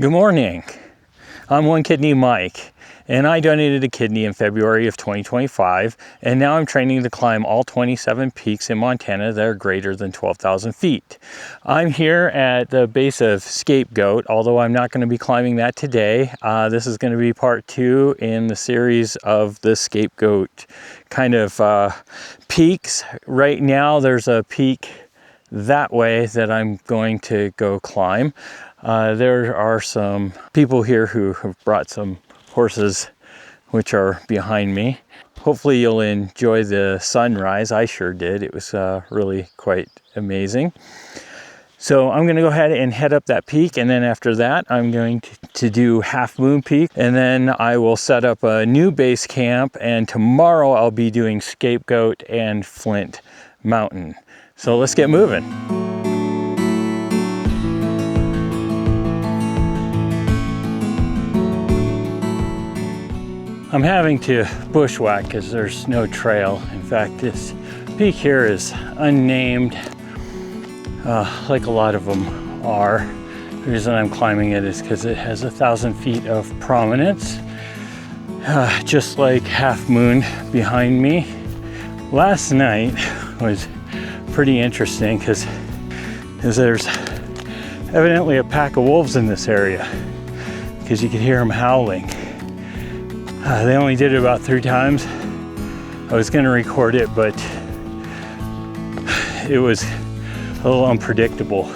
Good morning. I'm One Kidney Mike, and I donated a kidney in February of 2025, and now I'm training to climb all 27 peaks in Montana that are greater than 12,000 feet. I'm here at the base of Scapegoat, although I'm not going to be climbing that today. This is going to be part 2 in the series of the Scapegoat kind of peaks. Right now there's a peak that way that I'm going to go climb. There are some people here who have brought some horses which are behind me. Hopefully you'll enjoy the sunrise. I sure did. It was really quite amazing. So I'm going to go ahead and head up that peak, and then after that I'm going to do Halfmoon Peak, and then I will set up a new base camp, and tomorrow I'll be doing Scapegoat and Flint Mountain. So let's get moving. I'm having to bushwhack because there's no trail. In fact, this peak here is unnamed, like a lot of them are. The reason I'm climbing it is because it has 1,000 feet of prominence, just like Halfmoon behind me. Last night was pretty interesting because there's evidently a pack of wolves in this area because you could hear them howling. They only did it about 3 times. I was going to record it, but it was a little unpredictable.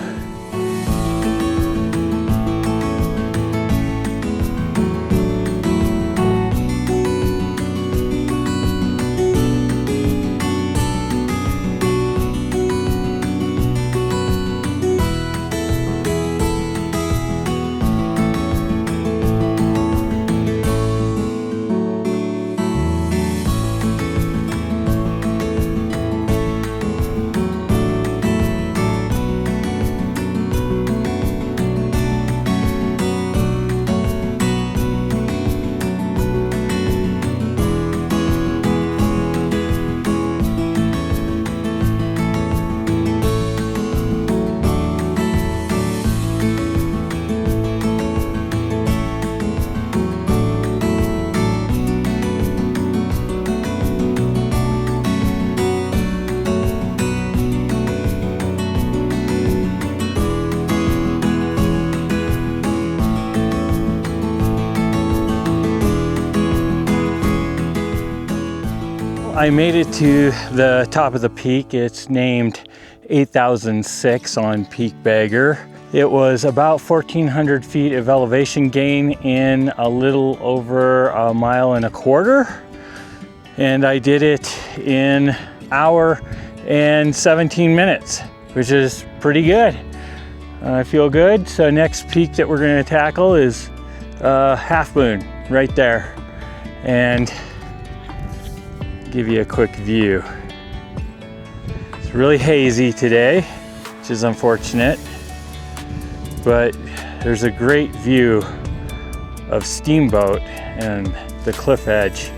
I made it to the top of the peak. It's named 8006 on Peak Bagger. It was about 1,400 feet of elevation gain in a little over 1.25 miles. And I did it in 1 hour and 17 minutes, which is pretty good. I feel good. So next peak that we're going to tackle is Halfmoon right there. And give you a quick view. It's really hazy today, which is unfortunate, but there's a great view of Steamboat and the cliff edge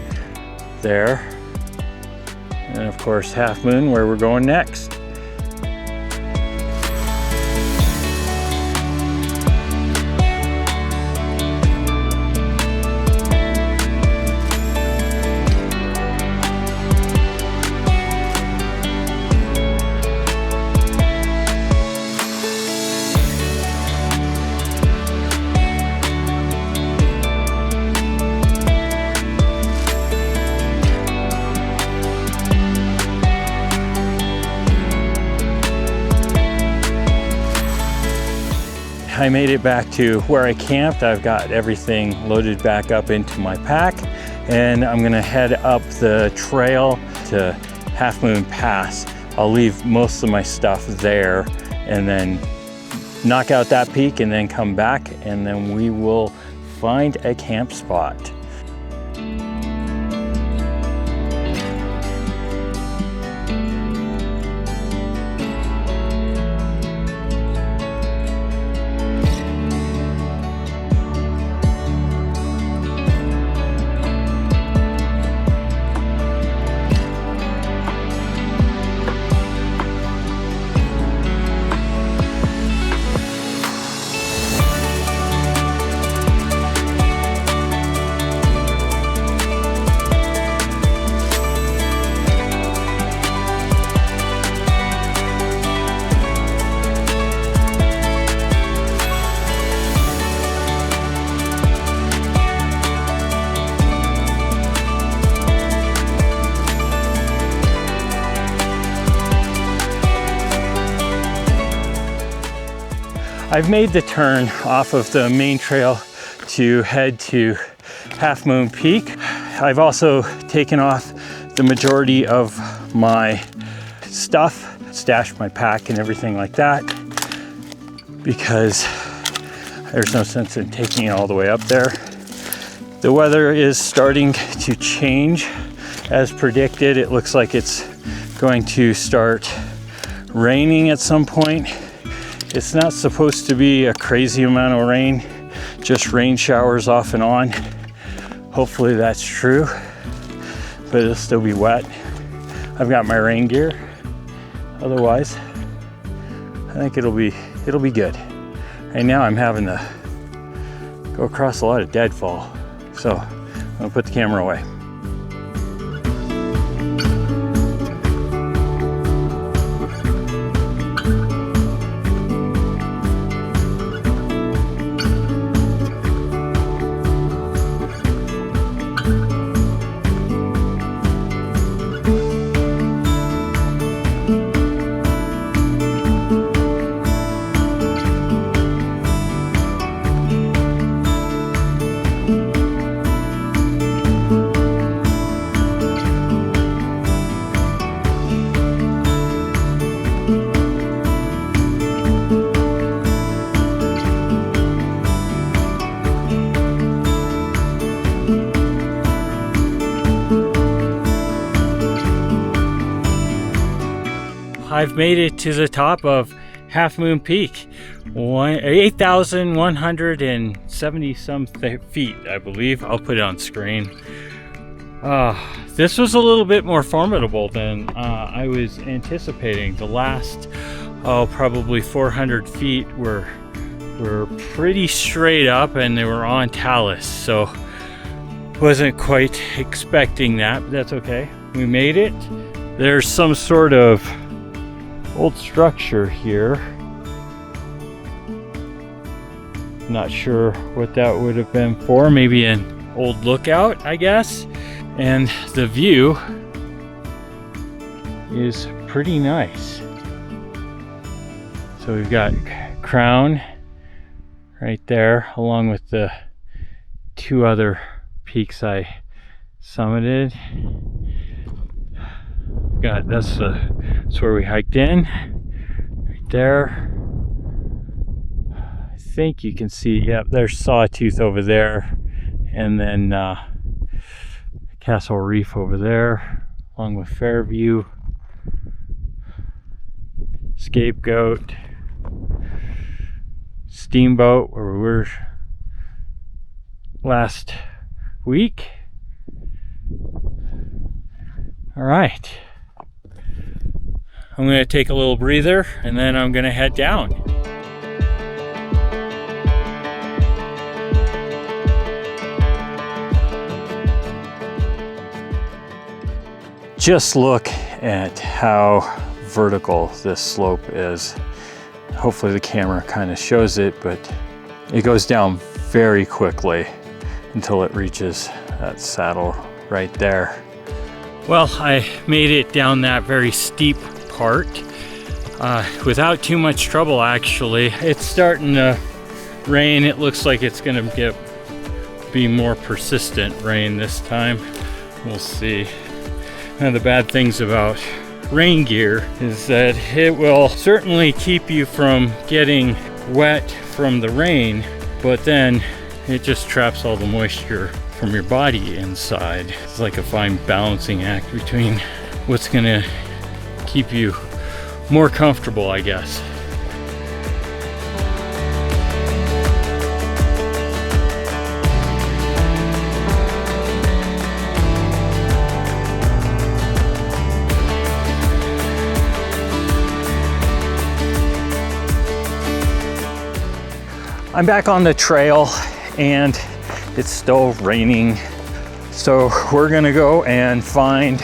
there, and of course Halfmoon, where we're going next. I made it back to where I camped. I've got everything loaded back up into my pack, and I'm gonna head up the trail to Halfmoon Pass. I'll leave most of my stuff there and then knock out that peak and then come back, and then we will find a camp spot. I've made the turn off of the main trail to head to Halfmoon Peak. I've also taken off the majority of my stuff, stashed my pack and everything like that, because there's no sense in taking it all the way up there. The weather is starting to change as predicted. It looks like it's going to start raining at some point. It's not supposed to be a crazy amount of rain, just rain showers off and on. Hopefully that's true, but it'll still be wet. I've got my rain gear. Otherwise, I think it'll be good. Right now I'm having to go across a lot of deadfall, so I'm gonna put the camera away. I've made it to the top of Halfmoon Peak, 8,170 some feet, I believe. I'll put it on screen. This was a little bit more formidable than I was anticipating. The last, probably 400 feet were pretty straight up and they were on talus, so wasn't quite expecting that, but that's okay. We made it. There's some sort of old structure here. Not sure what that would have been for. Maybe an old lookout, I guess. And the view is pretty nice. So we've got Crown right there, along with the two other peaks I summited. That's where we hiked in, right there. I think you can see, yep, there's Sawtooth over there, and then Castle Reef over there, along with Fairview, Scapegoat, Steamboat, where we were last week. All right. I'm going to take a little breather and then I'm going to head down. Just look at how vertical this slope is. Hopefully the camera kind of shows it, but it goes down very quickly until it reaches that saddle right there. Well, I made it down that very steep part without too much trouble, actually. It's starting to rain. It looks like it's gonna be more persistent rain this time. We'll see. One of the bad things about rain gear is that it will certainly keep you from getting wet from the rain, but then it just traps all the moisture from your body inside. It's like a fine balancing act between what's gonna keep you more comfortable, I guess. I'm back on the trail and it's still raining. So we're gonna go and find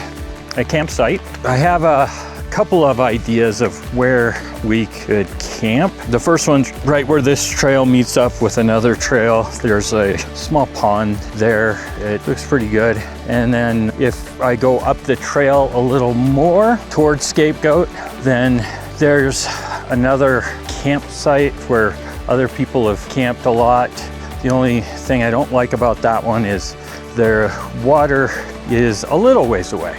a campsite. I have a couple of ideas of where we could camp. The first one's right where this trail meets up with another trail. There's a small pond there. It looks pretty good. And then if I go up the trail a little more towards Scapegoat, then there's another campsite where Other people have camped a lot. The only thing I don't like about that one is their water is a little ways away.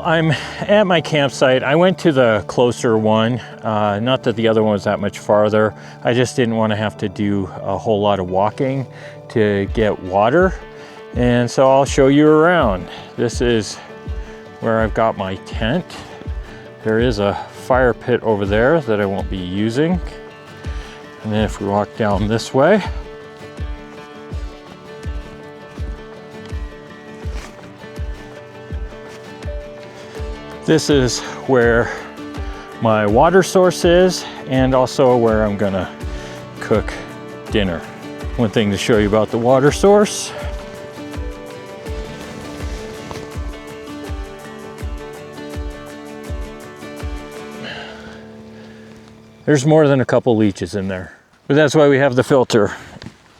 I'm at my campsite. I went to the closer one, not that the other one was that much farther. I just didn't want to have to do a whole lot of walking to get water. And so I'll show you around. This is where I've got my tent. There is a fire pit over there that I won't be using. And then if we walk down this way, this is where my water source is, and also where I'm gonna cook dinner. One thing to show you about the water source. There's more than a couple leeches in there, but that's why we have the filter.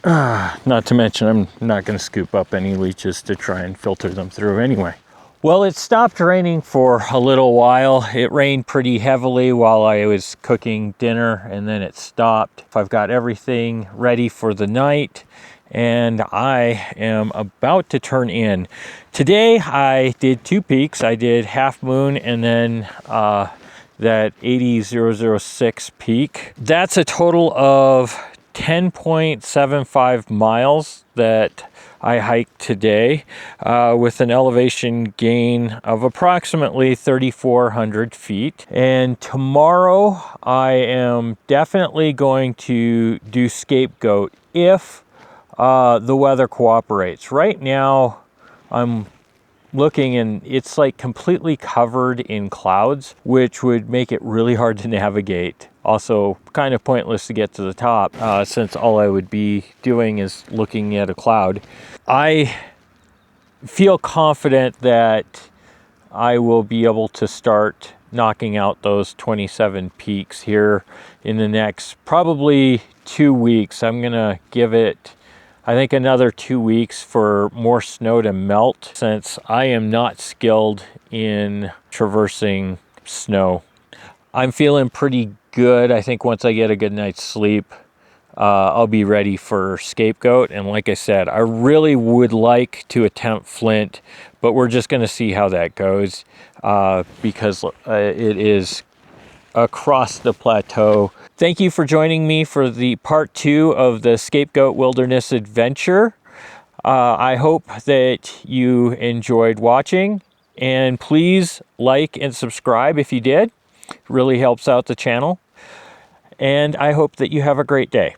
Not to mention, I'm not gonna scoop up any leeches to try and filter them through anyway. Well, it stopped raining for a little while. It rained pretty heavily while I was cooking dinner, and then it stopped. I've got everything ready for the night, and I am about to turn in. Today I did 2 peaks. I did Halfmoon and then that 80006 peak. That's a total of 10.75 miles that I hiked today with an elevation gain of approximately 3,400 feet. And tomorrow I am definitely going to do Scapegoat if the weather cooperates. Right now I'm looking and it's like completely covered in clouds, which would make it really hard to navigate. Also kind of pointless to get to the top since all I would be doing is looking at a cloud. I feel confident that I will be able to start knocking out those 27 peaks here in the next probably 2 weeks. I'm gonna give it, I think, another 2 weeks for more snow to melt, since I am not skilled in traversing snow. I'm feeling pretty good. I think once I get a good night's sleep, I'll be ready for Scapegoat. And like I said, I really would like to attempt Flint, but we're just going to see how that goes because it is across the plateau. Thank you for joining me for the part 2 of the Scapegoat Wilderness Adventure. I hope that you enjoyed watching, and please like and subscribe if you did. It really helps out the channel. And I hope that you have a great day.